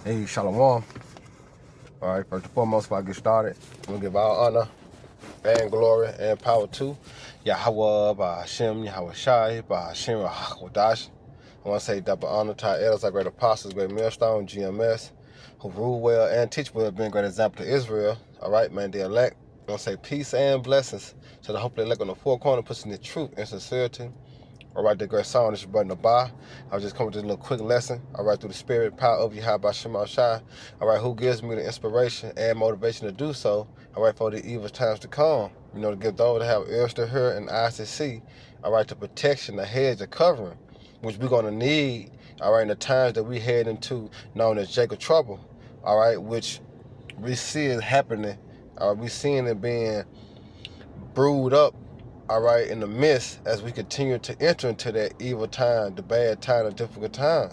Hey, Shalom. All right, first and foremost, before I get started, I'm going to give all honor and glory and power to Yahweh, Hashem, Yahweh Shai, Hashem, Wadash. I want to say double honor to our elders, our great apostles, great millstone, GMS, who rule well and teach well, being a great example to Israel. All right, man, the elect. I want to say peace and blessings to the hope the elect on the four corner, pushing the truth and sincerity. All right, the great song, this is Brother Nabah. I was just coming to this little quick lesson. All right, through the spirit, power of Yahweh Shema Shai. All right, who gives me the inspiration and motivation to do so. All right, for the evil times to come. You know, to give those that have ears to hear and eyes to see. All right, the protection, the hedge, the covering, which we're going to need. All right, in the times that we head into, known as Jacob trouble. All right, which we see it happening. We seeing it being brewed up. All right, in the midst, as we continue to enter into that evil time, the bad time, the difficult time.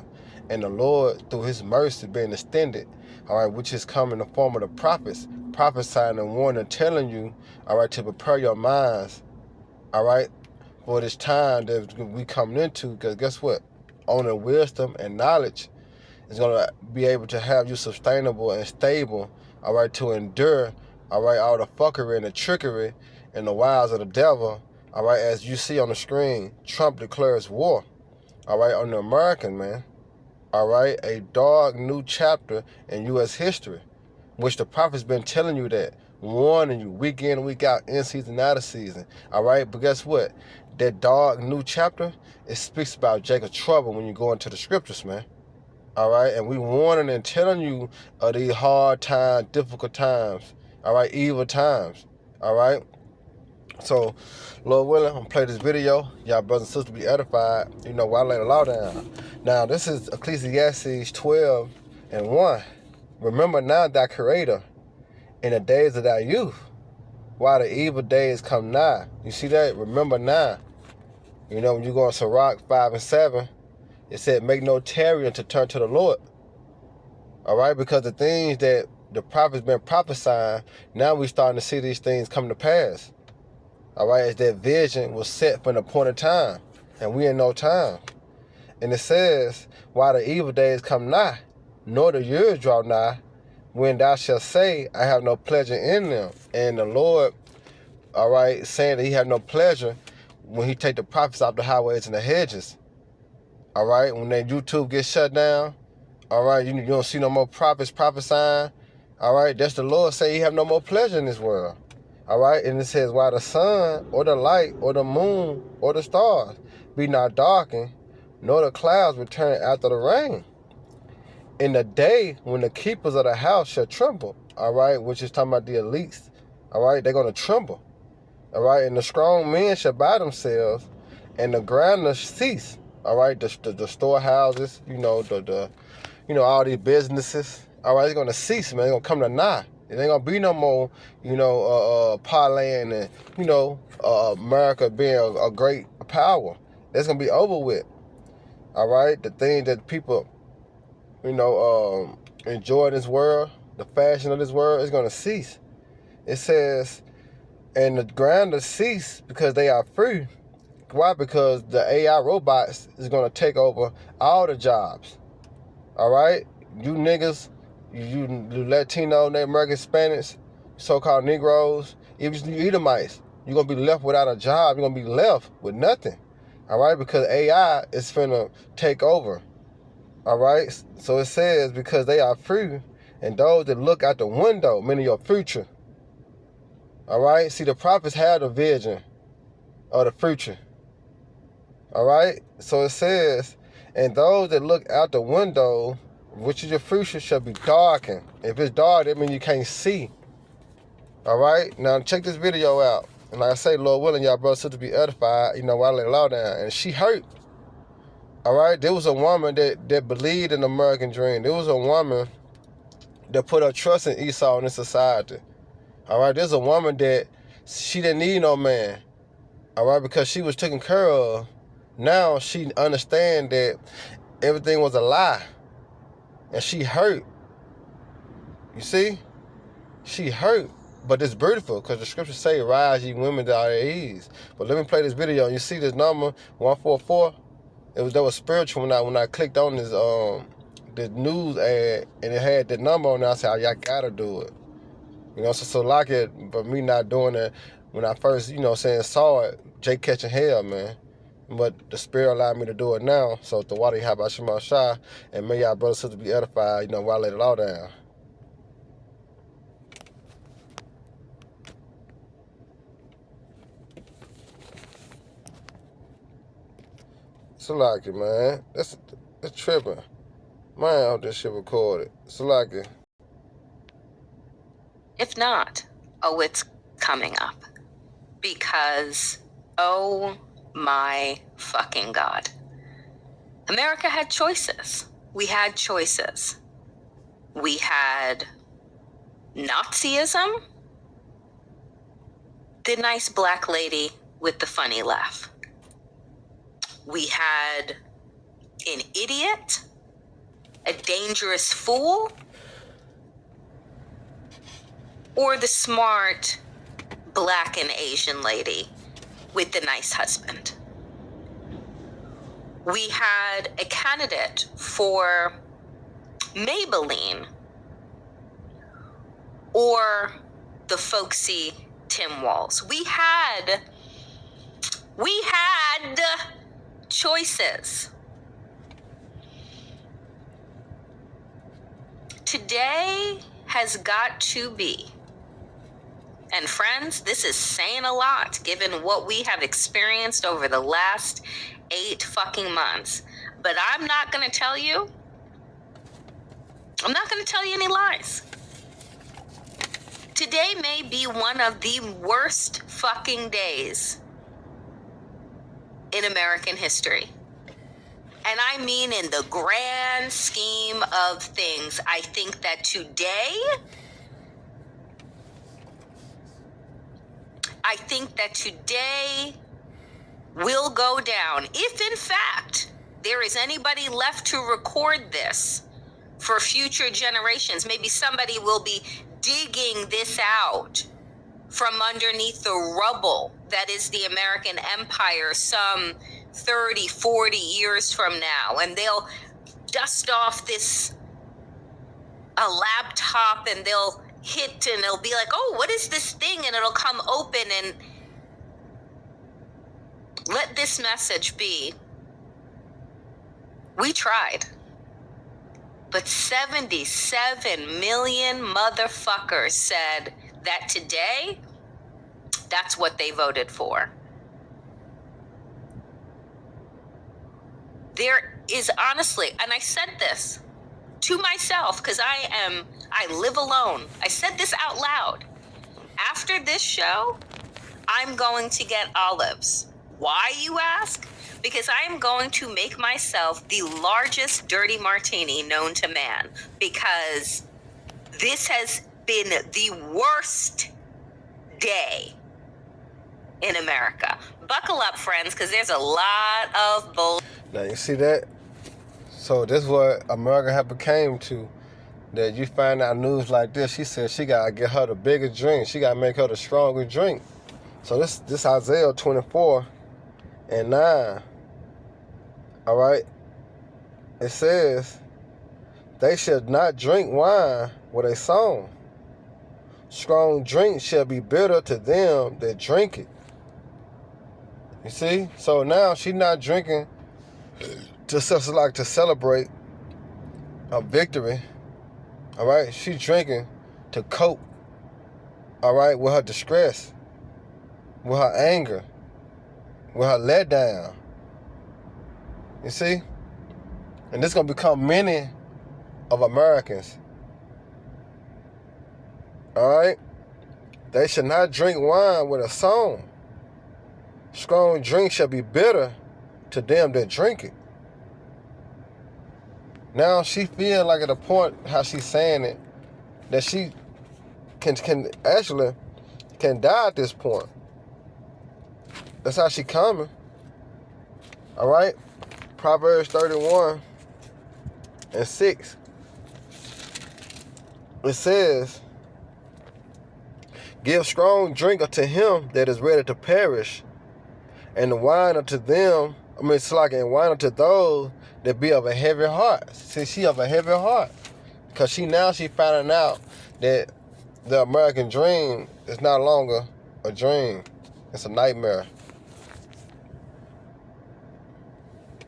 And the Lord, through his mercy being extended, all right, which is come in the form of the prophets, prophesying and warning, telling you, all right, to prepare your minds, all right, for this time that we coming into. Because guess what? Only wisdom and knowledge is going to be able to have you sustainable and stable, all right, to endure, all right, all the fuckery and the trickery and the wiles of the devil. All right, as you see on the screen, Trump declares war, all right, on the American, man. All right, a dark new chapter in U.S. history, which the prophet's been telling you that, warning you week in, week out, in season, out of season. All right, but guess what? That dark new chapter, it speaks about Jacob trouble when you go into the scriptures, man. All right, and we warning and telling you of these hard times, difficult times, all right, evil times, all right. So, Lord willing, I'm going to play this video. Y'all brothers and sisters be edified, you know, while I lay the law down. Now, this is Ecclesiastes 12:1. Remember now thy creator in the days of thy youth, while the evil days come nigh. You see that? Remember now. You know, when you go on Sirach 5:7, it said, make no tarrying to turn to the Lord. All right, because the things that the prophet's been prophesying, now we're starting to see these things come to pass. All right, as that vision was set from the point of time, and we in no time. And it says, while the evil days come nigh, nor the years draw nigh, when thou shalt say, I have no pleasure in them. And the Lord, all right, saying that he have no pleasure when he take the prophets out the highways and the hedges. All right, when that YouTube gets shut down, all right, you don't see no more prophets prophesying. All right, that's the Lord say he have no more pleasure in this world. All right, and it says, while the sun or the light or the moon or the stars be not darkened, nor the clouds return after the rain. In the day when the keepers of the house shall tremble, all right, which is talking about the elites, all right, they're going to tremble. All right, and the strong men shall buy themselves, and the grinders cease. All right, the storehouses, you know, all these businesses, all right, it's going to cease, man. It's going to come to naught. It ain't going to be no more, you know, parlaying and, you know, America being a great power. That's going to be over with. All right, the thing that people, you know, enjoy in this world, the fashion of this world, is going to cease. It says, and the grinders cease because they are free. Why? Because the AI robots is going to take over all the jobs. All right? You niggas, you Latino, Native American, Hispanics, so-called Negroes, even you Edomites, you're going to be left without a job. You're going to be left with nothing. All right? Because AI is finna take over. All right? So it says, because they are free, and those that look out the window, meaning your future. All right? See, the prophets had a vision of the future. All right? So it says, and those that look out the window, which is your future, shall be darkened. If it's dark, that means you can't see. All right? Now, check this video out. And like I say, Lord willing, y'all brothers and sisters be edified, you know, while I lay the law down. And she hurt. All right? There was a woman that believed in the American dream. There was a woman that put her trust in Esau in this society. All right? There's a woman that she didn't need no man. All right? Because she was taken care of. Now she understand that everything was a lie. And she hurt. You see? She hurt. But it's beautiful because the scriptures say, rise ye women to our ease. But let me play this video. You see this number, 144? That was spiritual when I clicked on the news ad, and it had the number on there. I said, y'all gotta do it. You know, so like it, but me not doing it when I first, saw it, Jake catching hell, man. But the Spirit allowed me to do it now. So the water, how about Shema Shai, and may y'all brothers and sisters be edified, while I let it all down. So like it, man. That's tripping. Man, I hope this shit recorded. So like it. If not, it's coming up. Because, oh my fucking God. America had choices. We had choices. We had Nazism, the nice black lady with the funny laugh. We had an idiot, a dangerous fool, or the smart black and Asian lady with the nice husband. We had a candidate for Maybelline or the folksy Tim Walz. We had choices. Today has got to be, and friends, this is saying a lot given what we have experienced over the last 8 fucking months. But I'm not going to tell you any lies. Today may be one of the worst fucking days in American history. And I mean in the grand scheme of things. I think that today will go down, if in fact there is anybody left to record this for future generations. Maybe somebody will be digging this out from underneath the rubble that is the American empire some 30, 40 years from now, and they'll dust off a laptop, and they'll hit, and it'll be like, oh, what is this thing? And it'll come open, and let this message be, we tried, but 77 million motherfuckers said that today, that's what they voted for. There is honestly, and I said this to myself because I live alone. I said this out loud. After this show, I'm going to get olives. Why, you ask? Because I am going to make myself the largest dirty martini known to man, because this has been the worst day in America. Buckle up, friends, because there's a lot of bull. Now, you see that? So this is what America have became to. That you find out news like this, she said she got to get her the bigger drink. She got to make her the stronger drink. So this Isaiah 24:9. All right? It says, they should not drink wine with a song. Strong drink shall be bitter to them that drink it. You see? So now she's not drinking to celebrate a victory. All right? She's drinking to cope, all right, with her distress, with her anger, with her letdown. You see? And this is going to become many of Americans. All right? They should not drink wine with a song. Strong drink shall be bitter to them that drink it. Now she feel like at a point how she's saying it, that she can die at this point. That's how she coming. All right? Proverbs 31:6. It says, give strong drink unto him that is ready to perish, and wine unto them, and wine unto those that be of a heavy heart. See, she of a heavy heart. Because she finding out that the American dream is no longer a dream. It's a nightmare.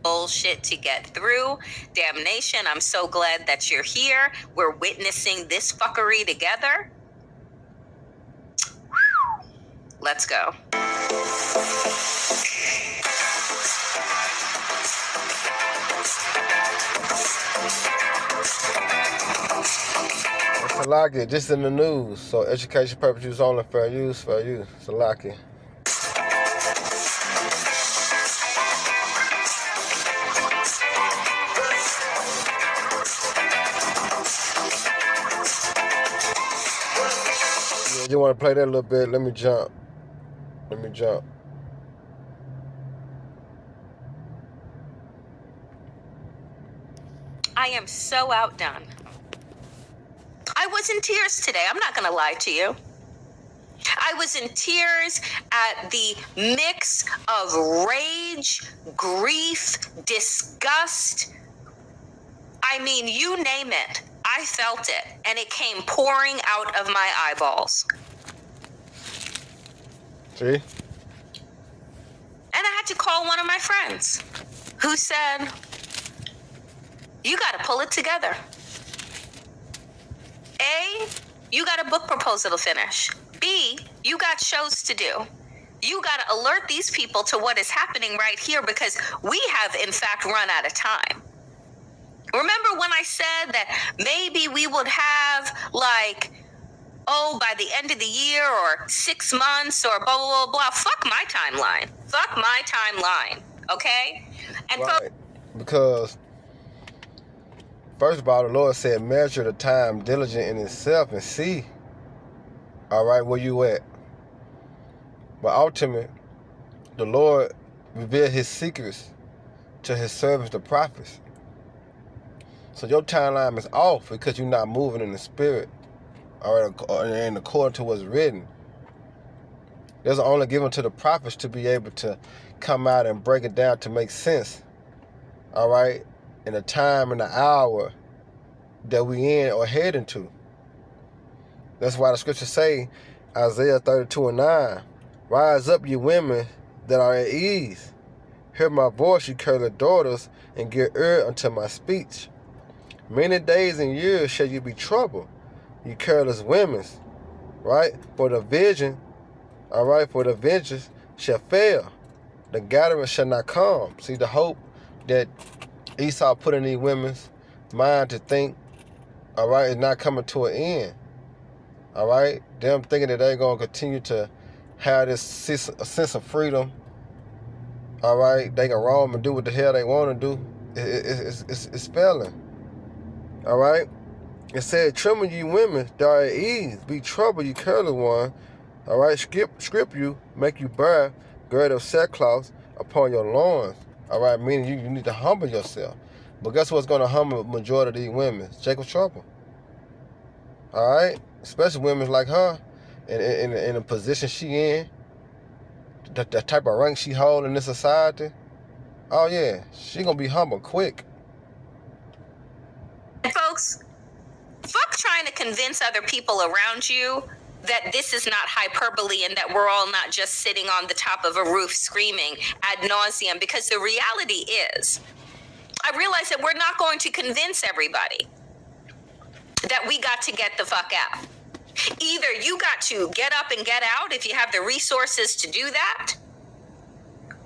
Bullshit to get through. Damnation, I'm so glad that you're here. We're witnessing this fuckery together. Let's go. Salaki, this in the news. So education purpose use only, fair use, fair use. Salaki. Yeah, you want to play that a little bit? Let me jump. I am so outdone. I was in tears today. I'm not going to lie to you. I was in tears at the mix of rage, grief, disgust. I mean, you name it. I felt it, and it came pouring out of my eyeballs. See? And I had to call one of my friends who said, you got to pull it together. A, you got a book proposal to finish. B, you got shows to do. You got to alert these people to what is happening right here because we have, in fact, run out of time. Remember when I said that maybe we would have, like, by the end of the year or 6 months or blah, blah, blah, blah. Fuck my timeline. Fuck my timeline, okay? And right. Because, first of all, the Lord said, measure the time diligent in itself and see, all right, where you at. But ultimately, the Lord revealed his secrets to his servants, the prophets. So your timeline is off because you're not moving in the spirit, all right, and according to what's written. There's only given to the prophets to be able to come out and break it down to make sense, all right, in the time and the hour that we in or heading to. That's why the scriptures say, Isaiah 32:9, rise up, you women that are at ease. Hear my voice, you careless daughters, and give ear unto my speech. Many days and years shall you be troubled, you careless women, right? For the vision, all right, for the vengeance shall fail. The gathering shall not come. See, the hope that Esau put in these women's mind to think, all right, is not coming to an end. All right? Them thinking that they're going to continue to have this sense of freedom. All right? They can roam and do what the hell they want to do. It's failing. All right? It said, tremble you women that are at ease. Be troubled, you careless one. All right? Script you, make you bear girdle of sackcloth upon your loins. All right? Meaning you need to humble yourself. But guess what's going to humble the majority of these women? It's Jacob's trouble. All right? Especially women like her, in the position she in, the type of rank she hold in this society. Oh yeah, she gonna be humble quick. And folks, fuck trying to convince other people around you that this is not hyperbole and that we're all not just sitting on the top of a roof screaming ad nauseum, because the reality is, I realize that we're not going to convince everybody that we got to get the fuck out. Either you got to get up and get out if you have the resources to do that,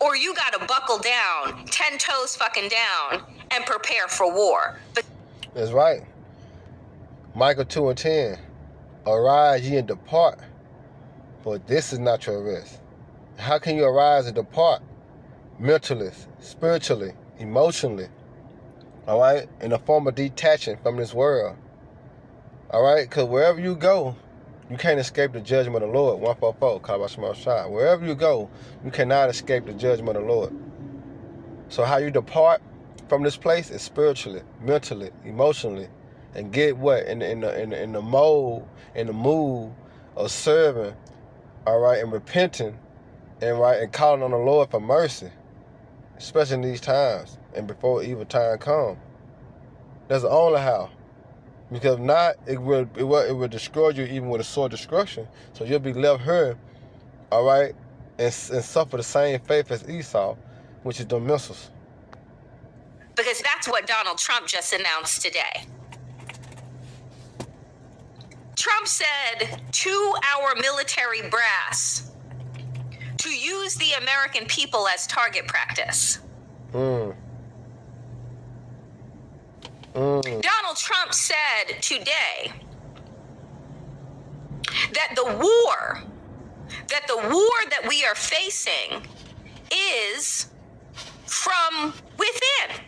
or you got to buckle down, 10 toes fucking down, and prepare for war. But that's right. Micah 2:10. Arise ye and depart, for this is not your rest. How can you arise and depart? Mentally, spiritually, emotionally. All right? In the form of detaching from this world. All right? Because wherever you go, you can't escape the judgment of the Lord. 144, Kabashma Shah. Wherever you go, you cannot escape the judgment of the Lord. So how you depart from this place is spiritually, mentally, emotionally, and get what? In the mode, in the mood of serving, all right, and repenting, and right, and calling on the Lord for mercy. especially in these times and before evil time come. That's the only how. Because if not, it will destroy you even with a sword destruction. So you'll be left here, all right, and suffer the same fate as Esau, which is the missiles. Because that's what Donald Trump just announced today. Trump said to our military brass to use the American people as target practice. Donald Trump said today that the war that we are facing is from within.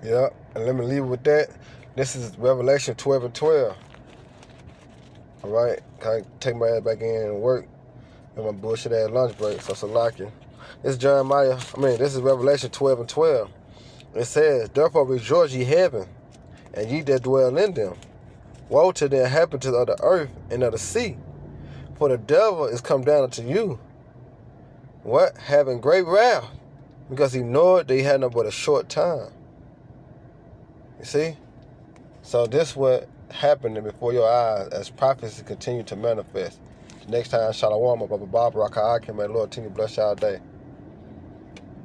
Yeah, and let me leave it with that. This is Revelation 12 and 12. All right, I take my ass back in and work in my bullshit ass lunch break, so Salakia. This is Revelation 12 and 12. It says, therefore rejoice ye heaven, and ye that dwell in them. Woe to the inhabitants of the earth and of the sea, for the devil is come down unto you. What? Having great wrath, because he knoweth that he had no but a short time. You see? So this what happening before your eyes as prophecies continue to manifest. Next time, Shalom, Baba Barbara, Raka'akim, may the Lord continue to bless y'all day.